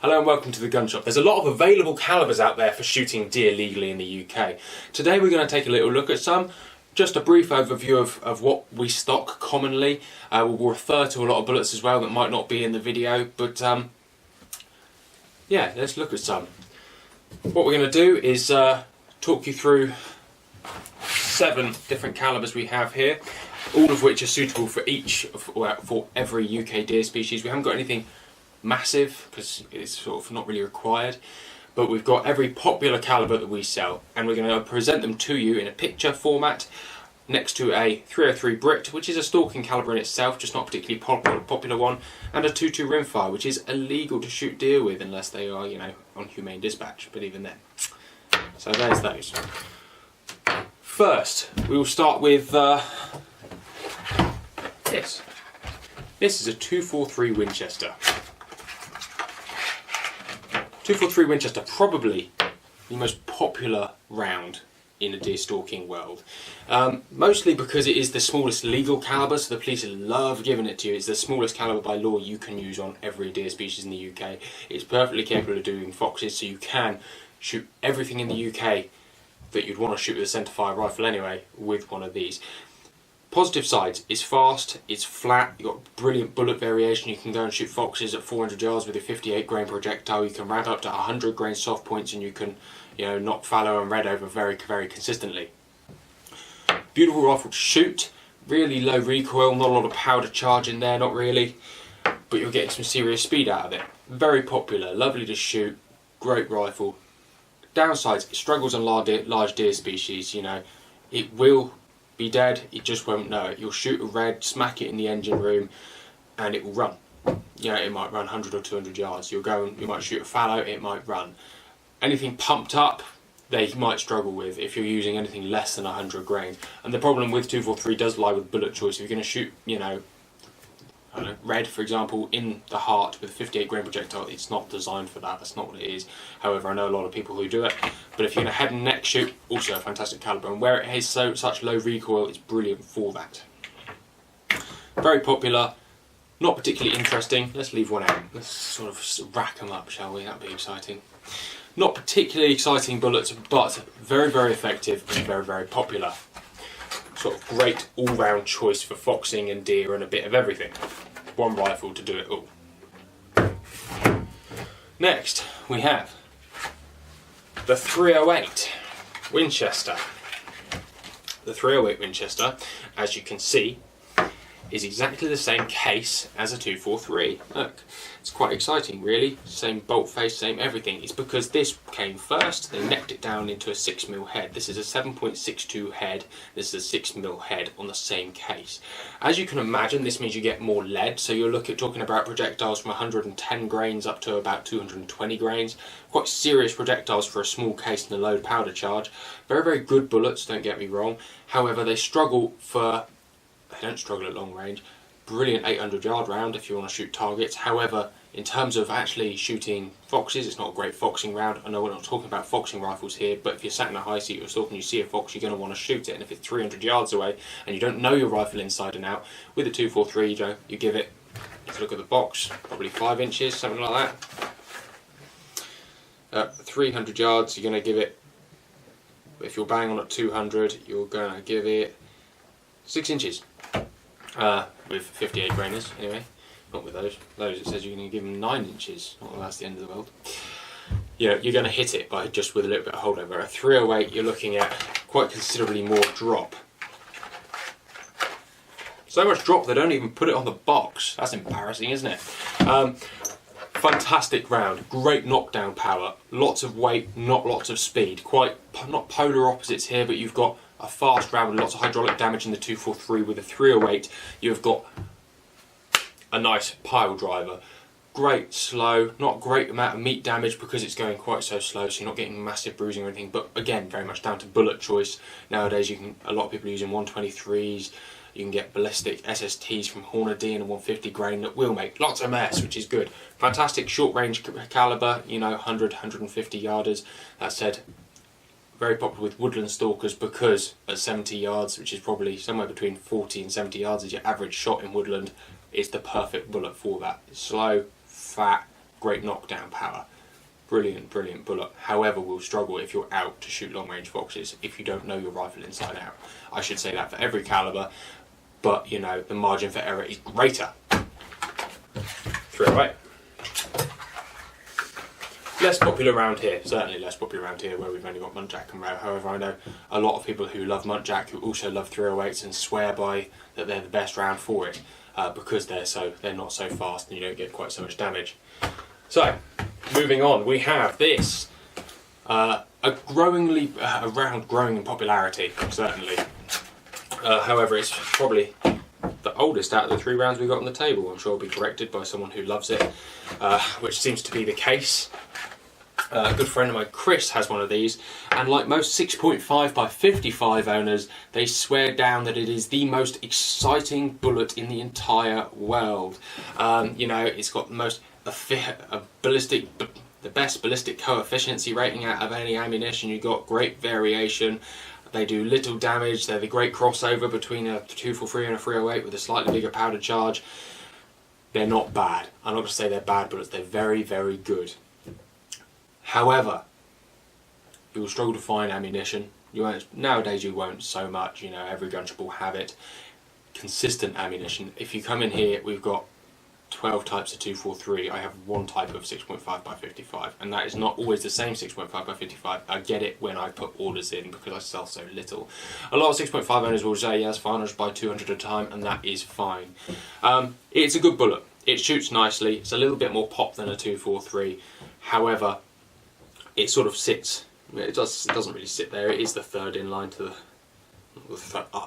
Hello and welcome to the gun shop. There's a lot of available calibers out there for shooting deer legally in the UK. Today we're going to take a little look at some. Just a brief overview of what we stock commonly. We'll refer to a lot of bullets as well that might not be in the video, but yeah, let's look at some. What we're going to do is talk you through 7 different calibers we have here, all of which are suitable for for every UK deer species. We haven't got anything massive because it's sort of not really required, but we've got every popular caliber that we sell, and we're going to present them to you in a picture format next to a 303 Brit, which is a stalking caliber in itself, just not a particularly popular one, and a 2.2 rimfire, which is illegal to shoot deer with unless they are, you know, on humane dispatch, but even then. So there's those. First, we will start with this. This is a 243 Winchester. 243 Winchester, probably the most popular round in the deer stalking world. Mostly because it is the smallest legal caliber, so the police love giving it to you. It's the smallest caliber by law you can use on every deer species in the UK. It's perfectly capable of doing foxes, so you can shoot everything in the UK that you'd want to shoot with a centerfire rifle anyway with one of these. Positive sides, it's fast, it's flat, you've got brilliant bullet variation. You can go and shoot foxes at 400 yards with a 58 grain projectile. You can ramp up to 100 grain soft points, and you can, you know, knock fallow and red over very, very consistently. Beautiful rifle to shoot, really low recoil, not a lot of powder charge in there, not really, but you're getting some serious speed out of it. Very popular, lovely to shoot, great rifle. Downsides, it struggles on large deer species, you know, it will be dead, it just won't know it. You'll shoot a red, smack it in the engine room, and it will run. You know, it might run 100 or 200 yards. You might shoot a fallow, it might run. Anything pumped up, they might struggle with if you're using anything less than 100 grains. And the problem with 243 does lie with bullet choice. If you're going to shoot, you know, I don't know, red, for example, in the heart with a 58 grain projectile, it's not designed for that. That's not what it is. However, I know a lot of people who do it. But if you're going to head and neck shoot, also a fantastic caliber. And where it has such low recoil, it's brilliant for that. Very popular, not particularly interesting. Let's leave one out. Let's sort of rack them up, shall we? That'd be exciting. Not particularly exciting bullets, but very, very effective and very, very popular. Sort of great all-round choice for foxing and deer and a bit of everything. One rifle to do it all. Next we have the 308 Winchester. The 308 Winchester, as you can see, is exactly the same case as a 243. Look, it's quite exciting really. Same bolt face, same everything. It's because this came first, they necked it down into a 6mm head. This is a 7.62 head, this is a 6mm head on the same case. As you can imagine, this means you get more lead, so you're talking about projectiles from 110 grains up to about 220 grains. Quite serious projectiles for a small case and a low powder charge. Very, very good bullets, don't get me wrong. However, they don't struggle at long range. Brilliant 800 yard round if you want to shoot targets. However, in terms of actually shooting foxes, it's not a great foxing round. I know we're not talking about foxing rifles here, but if you're sat in a high seat or stalking, you see a fox, you're going to want to shoot it. And if it's 300 yards away and you don't know your rifle inside and out, with a 243, you give it, let's look at the box, probably 5 inches, something like that. 300 yards, you're going to give it, if you're bang on at 200, you're going to give it 6 inches. With 58 grainers, anyway. Not with those. Those it says you're going to give them 9 inches. Not that that's the end of the world. You know, you're going to hit it by just with a little bit of holdover. A 308, you're looking at quite considerably more drop. So much drop they don't even put it on the box. That's embarrassing, isn't it? Fantastic round. Great knockdown power. Lots of weight, not lots of speed. Quite not polar opposites here, but you've got a fast round with lots of hydraulic damage in the 243. With a 308, you've got a nice pile driver. Great slow, not great amount of meat damage because it's going quite so slow, so you're not getting massive bruising or anything, but again, very much down to bullet choice. Nowadays, a lot of people are using 123s, you can get ballistic SSTs from Hornady and a 150 grain that will make lots of mess, which is good. Fantastic short range caliber, you know, 100, 150 yarders. That said, very popular with woodland stalkers because at 70 yards, which is probably somewhere between 40 and 70 yards as your average shot in woodland, it's the perfect bullet for that. It's slow, fat, great knockdown power. Brilliant, brilliant bullet. However, will struggle if you're out to shoot long range foxes if you don't know your rifle inside out. I should say that for every caliber, but you know, the margin for error is greater. 308. Less popular around here, certainly less popular around here where we've only got Muntjac and Row. However, I know a lot of people who love Muntjac who also love 308s and swear by that they're the best round for it because they're not so fast and you don't get quite so much damage. So, moving on, we have this, a round growing in popularity, certainly. However, it's probably the oldest out of the 3 rounds we've got on the table. I'm sure I'll be corrected by someone who loves it, which seems to be the case. A good friend of mine, Chris, has one of these, and like most 6.5 by 55 owners, they swear down that it is the most exciting bullet in the entire world. You know, it's got the most the best ballistic coefficiency rating out of any ammunition. You've got great variation. They do little damage. They're the great crossover between a 243 and a 308 with a slightly bigger powder charge. They're not bad. I'm not going to say they're bad bullets. They're very, very good. However, you will struggle to find ammunition. Nowadays you won't so much. You know, every gun shop will have it. Consistent ammunition. If you come in here, we've got 12 types of 243. I have one type of 6.5 by 55, and that is not always the same 6.5 by 55. I get it when I put orders in because I sell so little. A lot of 6.5 owners will say, yes, fine, I'll just buy 200 at a time, and that is fine. It's a good bullet. It shoots nicely. It's a little bit more pop than a 243. However, it sort of sits. It doesn't really sit there. It is the third in line to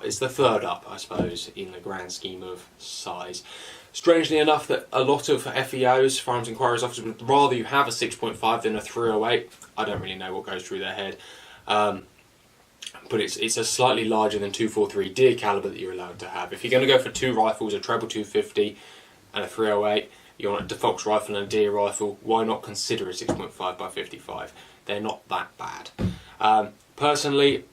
it's the third up, I suppose, in the grand scheme of size. Strangely enough, that a lot of FEOs, firearms inquiries officers, would rather you have a 6.5 than a 308. I don't really know what goes through their head, but it's a slightly larger than 243 deer caliber that you're allowed to have. If you're going to go for 2 rifles, a treble 250 and a 308, you want a defox rifle and a deer rifle, why not consider a 6.5 by 55? They're not that bad. Personally,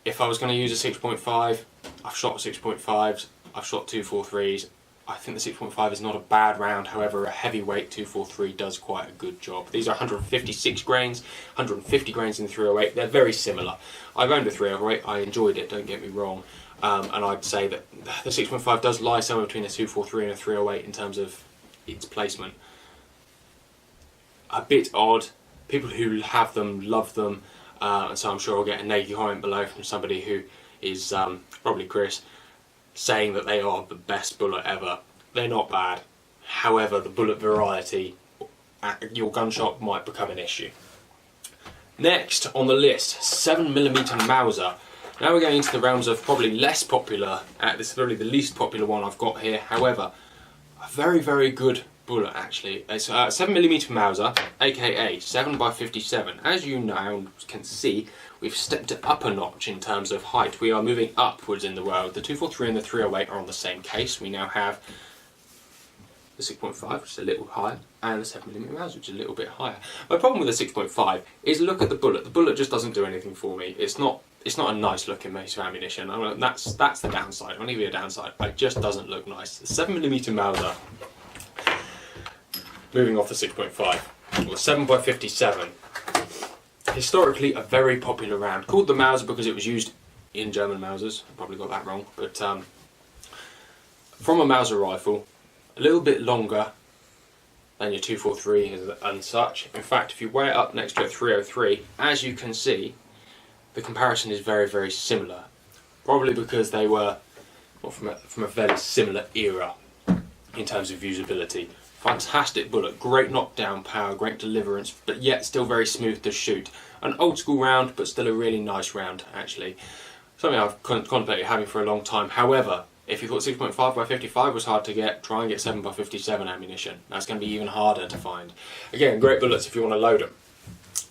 if I was going to use a 6.5, I've shot 6.5s, I've shot 243s. I think the 6.5 is not a bad round, however a heavyweight 243 does quite a good job. These are 156 grains, 150 grains in the 308, they're very similar. I've owned a 308, I enjoyed it, don't get me wrong, and I'd say that the 6.5 does lie somewhere between a 243 and a 308 in terms of its placement. A bit odd, people who have them love them, and so I'm sure I'll get a naked comment below from somebody who is probably Chris, saying that they are the best bullet ever. They're not bad. However, the bullet variety at your gun shop might become an issue. Next on the list, 7mm Mauser. Now we're going into the realms of probably less popular. This is probably the least popular one I've got here. However, a very, very good bullet actually. It's 7mm Mauser, aka 7x57. As you now can see, we've stepped it up a notch in terms of height. We are moving upwards in the world. The 243 and the 308 are on the same case. We now have the 6.5, which is a little higher, and the 7mm Mauser, which is a little bit higher. My problem with the 6.5 is look at the bullet. The bullet just doesn't do anything for me. It's not a nice looking piece of ammunition. That's the downside. I'm going to give you a downside. It just doesn't look nice. The 7mm Mauser, moving off the 6.5, or 7x57. Historically a very popular round, called the Mauser because it was used in German Mausers. I probably got that wrong, but from a Mauser rifle, a little bit longer than your 243 and such. In fact, if you weigh it up next to a 303, as you can see, the comparison is very, very similar. Probably because they were from a very similar era in terms of usability. Fantastic bullet, great knockdown power, great deliverance, but yet still very smooth to shoot. An old school round, but still a really nice round actually. Something I've contemplated having for a long time. However, if you thought 6.5 by 55 was hard to get, try and get 7 by 57 ammunition. That's going to be even harder to find. Again, great bullets if you want to load them.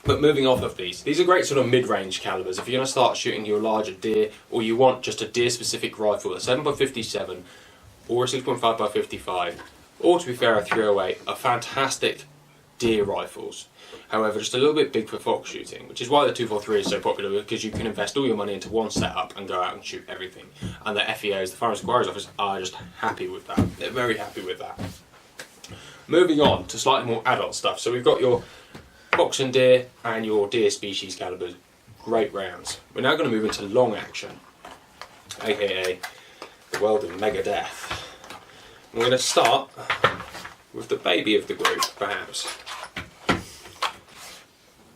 But moving off of these are great sort of mid-range calibers. If you're going to start shooting your larger deer, or you want just a deer-specific rifle, a 7 by 57 or a 6.5 by 55, or to be fair, a 308, are fantastic deer rifles. However, just a little bit big for fox shooting, which is why the 243 is so popular, because you can invest all your money into one setup and go out and shoot everything. And the FEOs, the Firearms Inquiries Office, are just happy with that. They're very happy with that. Moving on to slightly more adult stuff. So we've got your fox and deer and your deer species calibers. Great rounds. We're now going to move into long action, aka the world of mega death. We're going to start with the baby of the group, perhaps.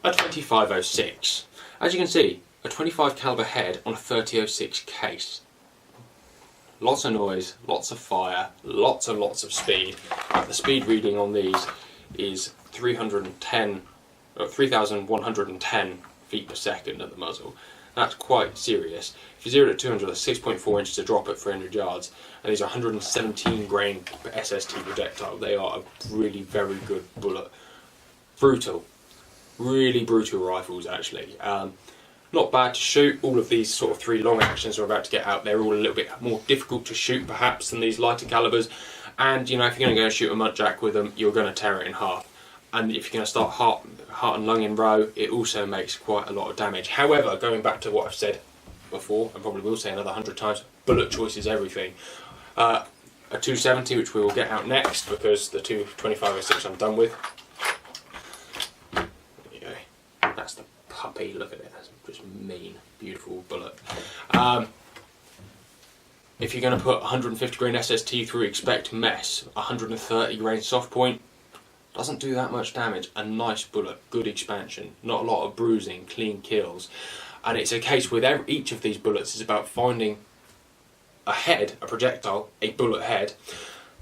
A 2506. As you can see, a 25 caliber head on a 3006 case. Lots of noise, lots of fire, lots and lots of speed. The speed reading on these is 3,110 feet per second at the muzzle. That's quite serious. If you zero it at 200, that's 6.4 inches to drop at 300 yards. And these are 117 grain SST projectile. They are a really very good bullet. Brutal. Really brutal rifles, actually. Not bad to shoot. All of these sort of 3 long actions we're about to get out, they're all a little bit more difficult to shoot perhaps than these lighter calibers. And you know, if you're going to go and shoot a muntjac with them, you're going to tear it in half. And if you're going to start heart and lung in row, it also makes quite a lot of damage. However, going back to what I've said before, and probably will say another 100 times, bullet choice is everything. A 270, which we will get out next, because the 2506 I'm done with. There you go. That's the puppy, look at it, that's just mean, beautiful bullet. If you're going to put 150 grain SST through, expect mess. 130 grain soft point, doesn't do that much damage. A nice bullet, good expansion, not a lot of bruising, clean kills. And it's a case with each of these bullets is about finding a head, a projectile, a bullet head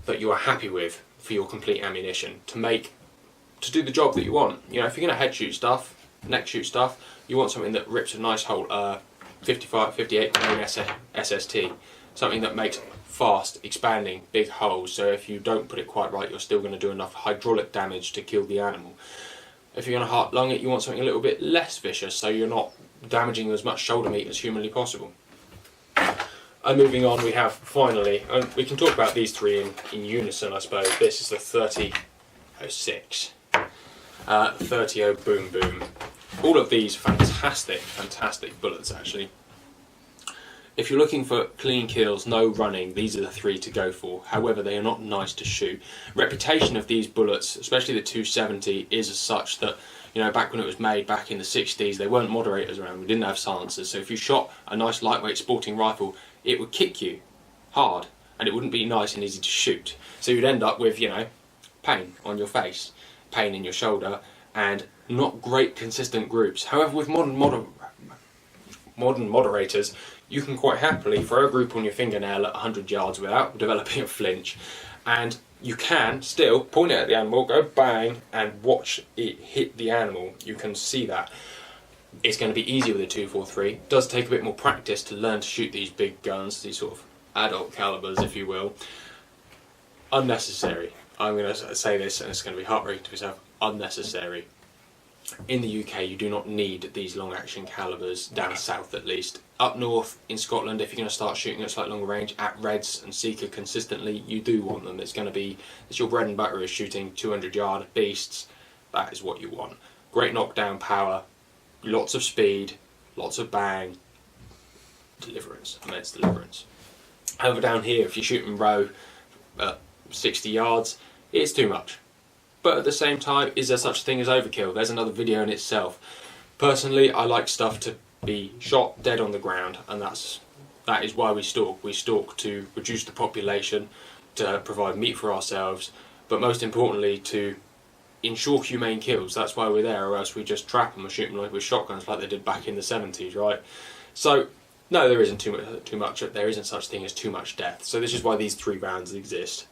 that you are happy with for your complete ammunition to do the job that you want. You know, if you're going to head shoot stuff, neck shoot stuff, you want something that rips a nice hole, 55, 58 grain SST, something that makes fast, expanding, big holes, so if you don't put it quite right, you're still going to do enough hydraulic damage to kill the animal. If you're going to heart lung it, you want something a little bit less vicious, so you're not damaging as much shoulder meat as humanly possible. And moving on, we have finally, and we can talk about these 3 in unison, I suppose. This is the 3006, 30 Boom Boom. All of these fantastic, fantastic bullets, actually. If you're looking for clean kills, no running, these are the 3 to go for. However, they are not nice to shoot. Reputation of these bullets, especially the 270, is as such that, you know, back when it was made, back in the 60s, there weren't moderators around, we didn't have silencers, so if you shot a nice lightweight sporting rifle, it would kick you hard, and it wouldn't be nice and easy to shoot. So you'd end up with, you know, pain on your face, pain in your shoulder, and not great consistent groups. However, with modern moderators, you can quite happily throw a group on your fingernail at 100 yards without developing a flinch, and you can still point it at the animal, go bang, and watch it hit the animal. You can see that. It's going to be easier with a 243. It does take a bit more practice to learn to shoot these big guns, these sort of adult calibers, if you will. Unnecessary. I'm going to say this, and it's going to be heartbreaking to yourself. Unnecessary. In the UK, you do not need these long action calibers, down south at least. Up north, in Scotland, if you're going to start shooting at slightly longer range, at Reds and Seeker consistently, you do want them. It's your bread and butter is shooting 200 yard beasts. That is what you want. Great knockdown power, lots of speed, lots of bang, deliverance, immense deliverance. However, down here, if you're shooting row at 60 yards, it's too much. But at the same time, is there such a thing as overkill? There's another video in itself. Personally, I like stuff to be shot dead on the ground, and that is why we stalk. We stalk to reduce the population, to provide meat for ourselves, but most importantly to ensure humane kills. That's why we're there, or else we just trap them and shoot them with shotguns like they did back in the 70s, right? So, no, there isn't too much. There isn't such thing as too much death. So this is why these 3 rounds exist.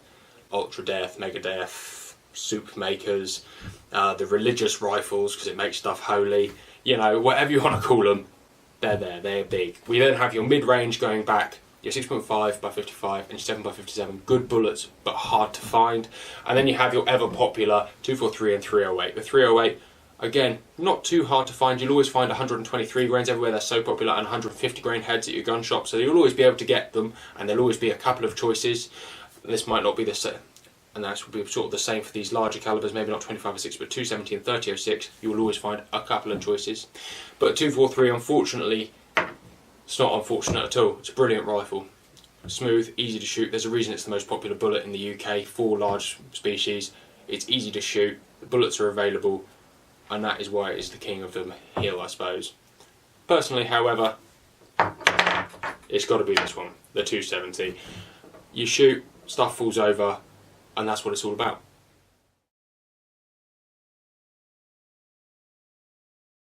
Ultra Death, Mega Death, soup makers, the religious rifles because it makes stuff holy, you know, whatever you want to call them, they're there, they're big. We then have your mid-range going back, your 6.5 by 55 and your 7 by 57, good bullets but hard to find. And then you have your ever popular 243 and 308. The 308, again, not too hard to find. You'll always find 123 grains everywhere, they're so popular, and 150 grain heads at your gun shop, so you'll always be able to get them, and there'll always be a couple of choices. This might not be the same, and that will be sort of the same for these larger calibers, maybe not 2506 but 270 and 3006. You will always find a couple of choices. But 243, unfortunately, it's not unfortunate at all. It's a brilliant rifle. Smooth, easy to shoot. There's a reason it's the most popular bullet in the UK for large species. it's easy to shoot, the bullets are available, and that is why it is the king of the hill, I suppose. Personally, however, it's got to be this one, the 270. You shoot, stuff falls over, and that's what it's all about.